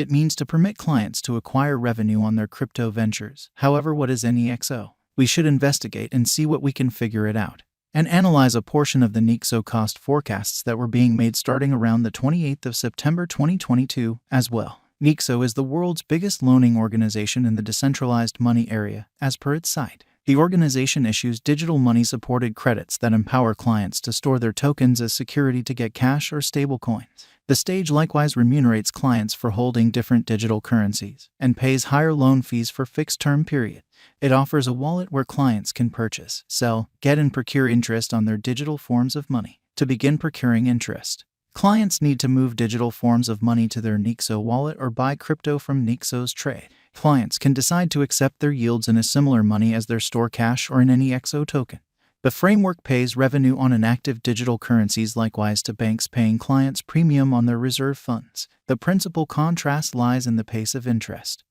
It means to permit clients to acquire revenue on their crypto ventures. However, what is Nexo? We should investigate and see what we can figure it out, and analyze a portion of the Nexo cost forecasts that were being made starting around the 28th of September 2022 as well. Nexo is the world's biggest loaning organization in the decentralized money area, as per its site. The organization issues digital money-supported credits that empower clients to store their tokens as security to get cash or stablecoins. The stage likewise remunerates clients for holding different digital currencies and pays higher loan fees for fixed-term periods. It offers a wallet where clients can purchase, sell, get and procure interest on their digital forms of money. To begin procuring interest, clients need to move digital forms of money to their Nexo wallet or buy crypto from Nexo's trade. Clients can decide to accept their yields in a similar money as their store cash or in any Nexo token. The framework pays revenue on inactive digital currencies likewise to banks paying clients premium on their reserve funds. The principal contrast lies in the pace of interest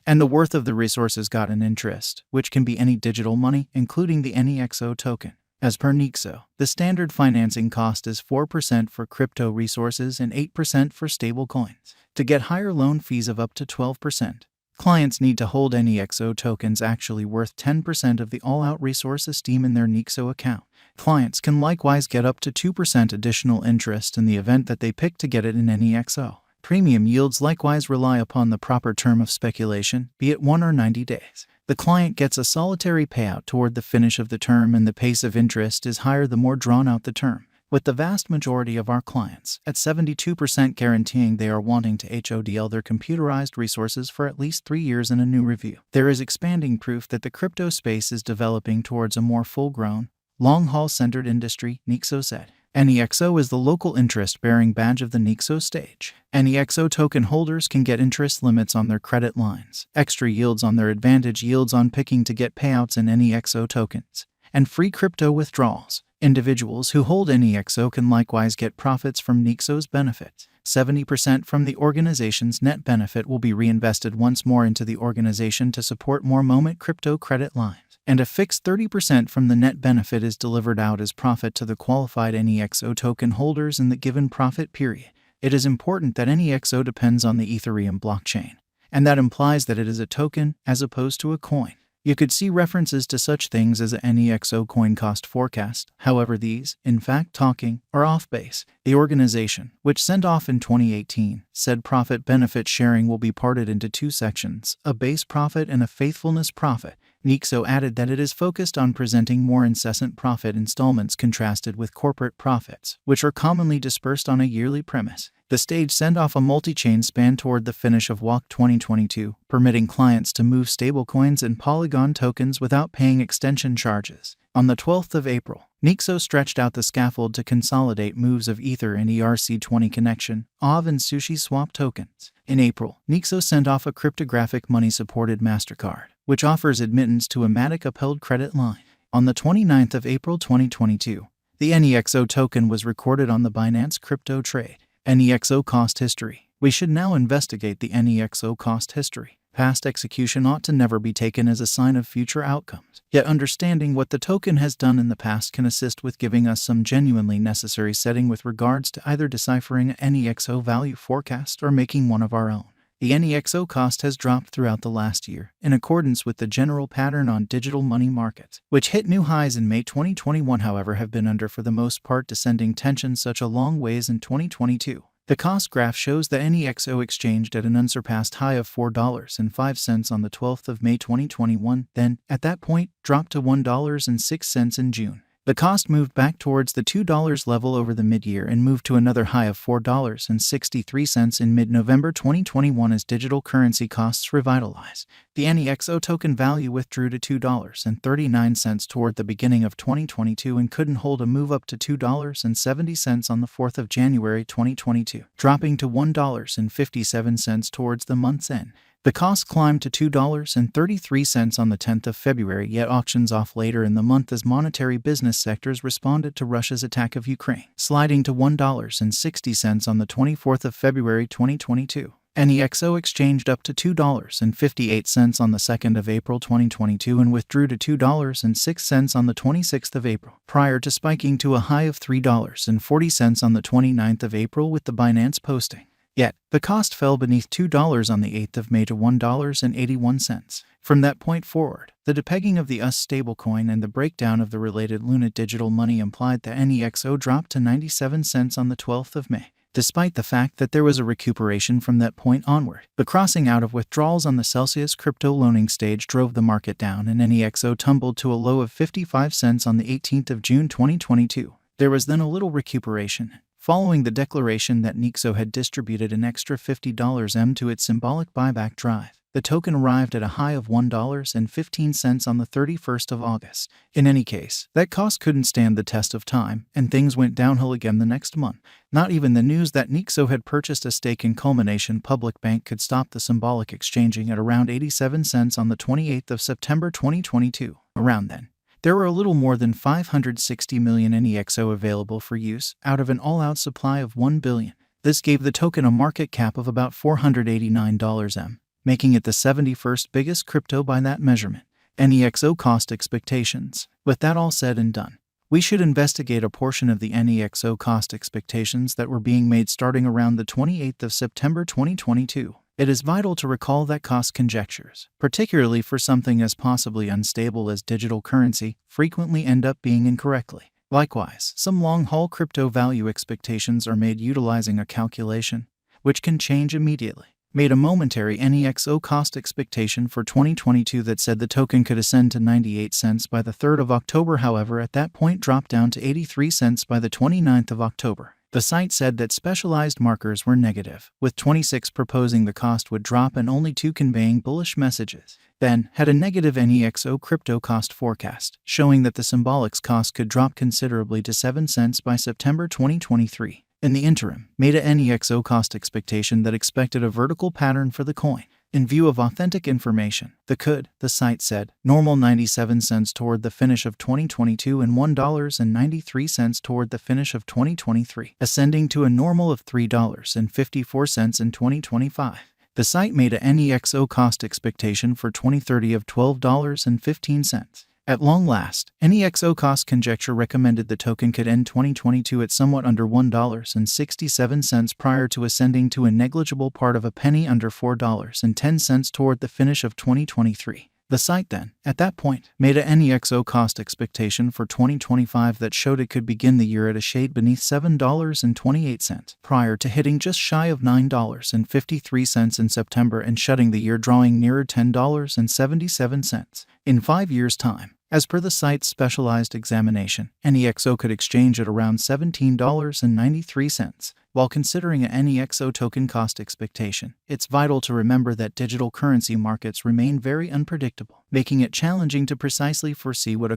and the worth of the resources got in interest, which can be any digital money, including the Nexo token. As per Nexo, the standard financing cost is 4% for crypto resources and 8% for stablecoins. To get higher loan fees of up to 12%, clients need to hold Nexo tokens actually worth 10% of the all-out resource esteem in their Nexo account. Clients can likewise get up to 2% additional interest in the event that they pick to get it in Nexo. Premium yields likewise rely upon the proper term of speculation, be it 1 or 90 days. The client gets a solitary payout toward the finish of the term, and the pace of interest is higher the more drawn out the term, with the vast majority of our clients at 72% guaranteeing they are wanting to HODL their computerized resources for at least 3 years in a new review. There is expanding proof that the crypto space is developing towards a more full-grown, long-haul centered industry, Nexo said. Nexo is the local interest-bearing badge of the Nexo stage. Nexo token holders can get interest limits on their credit lines, extra yields on their advantage yields on picking to get payouts in Nexo tokens, and free crypto withdrawals. Individuals who hold Nexo can likewise get profits from Nexo's benefits. 70% from the organization's net benefit will be reinvested once more into the organization to support more moment crypto credit lines, and a fixed 30% from the net benefit is delivered out as profit to the qualified Nexo token holders in the given profit period. It is important that Nexo depends on the Ethereum blockchain, and that implies that it is a token as opposed to a coin. You could see references to such things as a Nexo coin cost forecast. However, these, in fact talking, are off base. The organization, which sent off in 2018, said profit benefit sharing will be parted into 2 sections, a base profit and a faithfulness profit. Nexo added that it is focused on presenting more incessant profit installments contrasted with corporate profits, which are commonly dispersed on a yearly premise. The stage sent off a multi-chain span toward the finish of WAC 2022, permitting clients to move stablecoins and Polygon tokens without paying extension charges. On the 12th of April, Nexo stretched out the scaffold to consolidate moves of Ether and ERC20 connection, OV and Sushi swap tokens. In April, Nexo sent off a cryptographic money-supported MasterCard, which offers admittance to a Matic upheld credit line. On the 29th of April 2022, the Nexo token was recorded on the Binance crypto trade. Nexo cost history. We should now investigate the Nexo cost history. Past execution ought to never be taken as a sign of future outcomes. Yet understanding what the token has done in the past can assist with giving us some genuinely necessary setting with regards to either deciphering an Nexo value forecast or making one of our own. The Nexo cost has dropped throughout the last year, in accordance with the general pattern on digital money markets, which hit new highs in May 2021 however have been under for the most part descending tension such a long ways in 2022. The cost graph shows that Nexo exchanged at an unsurpassed high of $4.05 on the 12th of May 2021, then, at that point, dropped to $1.06 in June. The cost moved back towards the $2 level over the mid-year and moved to another high of $4.63 in mid-November 2021 as digital currency costs revitalized. The Nexo token value withdrew to $2.39 toward the beginning of 2022 and couldn't hold a move up to $2.70 on the 4th of January 2022, dropping to $1.57 towards the month's end. The cost climbed to $2.33 on the 10th of February, yet auctions off later in the month as monetary business sectors responded to Russia's attack of Ukraine, sliding to $1.60 on the 24th of February 2022. Nexo exchanged up to $2.58 on the 2nd of April 2022 and withdrew to $2.06 on the 26th of April, prior to spiking to a high of $3.40 on the 29th of April with the Binance posting. Yet, the cost fell beneath $2 on the 8th of May to $1.81. From that point forward, the depegging of the US stablecoin and the breakdown of the related Luna digital money implied that NEXO dropped to 97 cents on the 12th of May. Despite the fact that there was a recuperation from that point onward, the crossing out of withdrawals on the Celsius crypto loaning stage drove the market down, and NEXO tumbled to a low of 55 cents on the 18th of June 2022. There was then a little recuperation, following the declaration that Nexo had distributed an extra $50 to its symbolic buyback drive. The token arrived at a high of $1.15 on the 31st of August. In any case, that cost couldn't stand the test of time, and things went downhill again the next month. Not even the news that Nexo had purchased a stake in Culmination Public Bank could stop the symbolic exchanging at around 87 cents on the 28th of September 2022. Around then, there were a little more than 560 million NEXO available for use, out of an all-out supply of 1 billion. This gave the token a market cap of about $489 making it the 71st biggest crypto by that measurement. NEXO cost expectations. With that all said and done, we should investigate a portion of the NEXO cost expectations that were being made starting around the 28th of September 2022. It is vital to recall that cost conjectures, particularly for something as possibly unstable as digital currency, frequently end up being incorrectly. Likewise, some long-haul crypto value expectations are made utilizing a calculation, which can change immediately. Made a momentary NEXO cost expectation for 2022 that said the token could ascend to 98 cents by the 3rd of October, however, at that point dropped down to 83 cents by the 29th of October. The site said that specialized markers were negative, with 26 proposing the cost would drop and only 2 conveying bullish messages. Then, had a negative NEXO crypto cost forecast, showing that the symbolics cost could drop considerably to 7 cents by September 2023. In the interim, made a NEXO cost expectation that expected a vertical pattern for the coin. In view of authentic information, the site said, normal 97 cents toward the finish of 2022 and $1.93 toward the finish of 2023, ascending to a normal of $3.54 in 2025. The site made a NEXO cost expectation for 2030 of $12.15. At long last, NEXO cost conjecture recommended the token could end 2022 at somewhat under $1.67 prior to ascending to a negligible part of a penny under $4.10 toward the finish of 2023. The site then, at that point, made a NEXO cost expectation for 2025 that showed it could begin the year at a shade beneath $7.28 prior to hitting just shy of $9.53 in September and shutting the year drawing nearer $10.77. In 5 years' time, as per the site's specialized examination, NEXO could exchange at around $17.93. While considering a NEXO token cost expectation, it's vital to remember that digital currency markets remain very unpredictable, making it challenging to precisely foresee what a